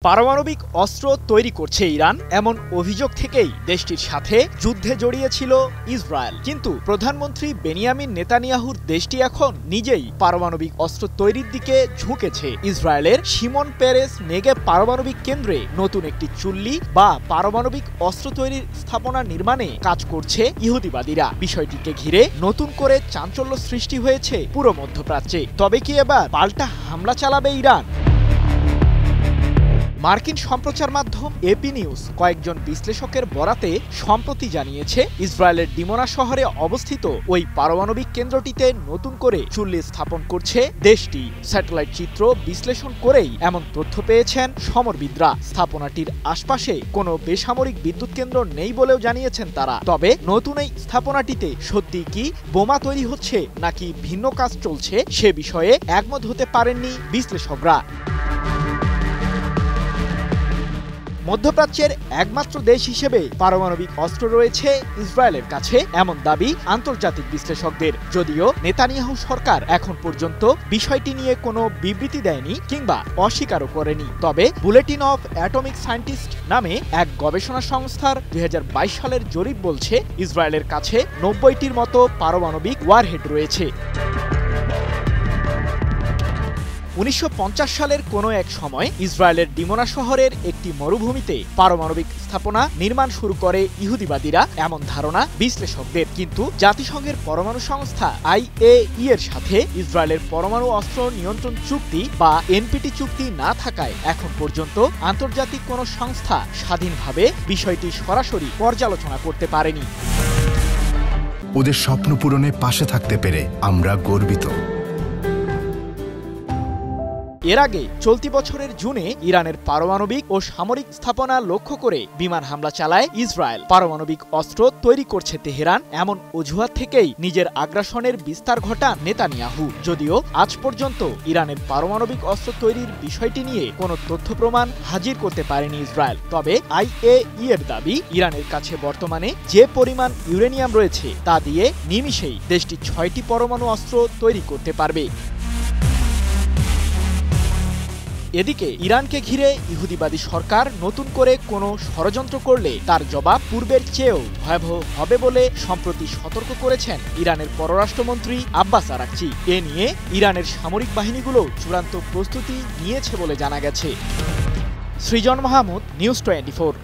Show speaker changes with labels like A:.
A: পারমাণবিক অস্ত্র তৈরি করছে ইরান এমন অভিযোগ থেকেই দেশটির সাথে যুদ্ধে জড়িয়েছিল ইসরায়েল। কিন্তু প্রধানমন্ত্রী বেনিয়ামিন নেতানিয়াহুর দেশটি এখন নিজেই পারমাণবিক অস্ত্র তৈরির দিকে ঝুঁকেছে। ইসরায়েলের শিমন পেরেস নেগেভ পারমাণবিক কেন্দ্রে নতুন একটি চুল্লি বা পারমাণবিক অস্ত্র তৈরির স্থাপনা নির্মাণে কাজ করছে ইহুদিবাদীরা। বিষয়টিকে ঘিরে নতুন করে চাঞ্চল্য সৃষ্টি হয়েছে পুরো মধ্যপ্রাচ্যে। তবে কি এবার পাল্টা হামলা চালাবে ইরান? মার্কিন সম্প্রচার মাধ্যম এপি নিউজ কয়েকজন বিশ্লেষকের বরাতে সম্প্রতি জানিয়েছে, ইসরায়েলের ডিমোনা শহরে অবস্থিত ওই পারমাণবিক কেন্দ্রটিতে নতুন করে চুল্লি স্থাপন করছে দেশটি। স্যাটেলাইট চিত্র বিশ্লেষণ করেই এমন তথ্য পেয়েছেন সমরবিদরা। স্থাপনাটির আশপাশে কোনো বেসামরিক বিদ্যুৎ কেন্দ্র নেই বলেও জানিয়েছেন তারা। তবে নতুন এই স্থাপনাটিতে সত্যি কি বোমা তৈরি হচ্ছে নাকি ভিন্ন কাজ চলছে সে বিষয়ে একমত হতে পারেননি বিশ্লেষকরা। মধ্যপ্রাচ্যের একমাত্র দেশ হিসেবে পারমাণবিক অস্ত্র রয়েছে ইসরায়েলের কাছে, এমন দাবি আন্তর্জাতিক বিশ্লেষকদের। যদিও নেতানিয়াহু সরকার এখন পর্যন্ত বিষয়টি নিয়ে কোনো বিবৃতি দেয়নি কিংবা অস্বীকারও করেনি। তবে বুলেটিন অফ অ্যাটমিক সায়েন্টিস্ট নামে এক গবেষণা সংস্থার ২০২২ সালের জরিপ বলছে, ইসরায়েলের কাছে ৯০টির মতো পারমাণবিক ওয়ারহেড রয়েছে। ১৯৫০ সালের কোনো এক সময় ইসরায়েলের ডিমোনা শহরের একটি মরুভূমিতে পারমাণবিক স্থাপনা নির্মাণ শুরু করে ইহুদিবাদীরা, এমন ধারণা বিশ্লেষকদের। কিন্তু জাতিসংঘের পরমাণু সংস্থা IAEA এর সাথে ইসরায়েলের পরমাণু অস্ত্র নিয়ন্ত্রণ চুক্তি বা এনপিটি চুক্তি না থাকায় এখন পর্যন্ত আন্তর্জাতিক কোনো সংস্থা স্বাধীনভাবে বিষয়টি সরাসরি পর্যালোচনা করতে পারেনি।
B: ওদের স্বপ্ন পূরণে পাশে থাকতে পেরে আমরা গর্বিত।
A: এর আগে চলতি বছরের জুনে ইরানের পারমাণবিক ও সামরিক স্থাপনা লক্ষ্য করে বিমান হামলা চালায় ইসরায়েল। পারমাণবিক অস্ত্র তৈরি করছে তেহরান, এমন অজুহাত থেকেই নিজের আগ্রাসনের বিস্তার ঘটান নেতানিয়াহু। যদিও আজ পর্যন্ত ইরানের পারমাণবিক অস্ত্র তৈরির বিষয়টি নিয়ে কোনো তথ্য প্রমাণ হাজির করতে পারেনি ইসরায়েল। তবে IAEA এর দাবি, ইরানের কাছে বর্তমানে যে পরিমাণ ইউরেনিয়াম রয়েছে তা দিয়ে নিমিষেই দেশটি ৬টি পরমাণু অস্ত্র তৈরি করতে পারবে। এদিকে ইরানকে ঘিরে ইহুদিবাদী সরকার নতুন করে কোনো ষড়যন্ত্র করলে তার জবাব পূর্বের চেয়েও ভয়াবহ হবে বলে সম্প্রতি সতর্ক করেছেন ইরানের পররাষ্ট্রমন্ত্রী আব্বাস আরাকচি। এ নিয়ে ইরানের সামরিক বাহিনীগুলো চূড়ান্ত প্রস্তুতি নিয়েছে বলে জানা গেছে। সৃজন মাহমুদ, নিউজ 24।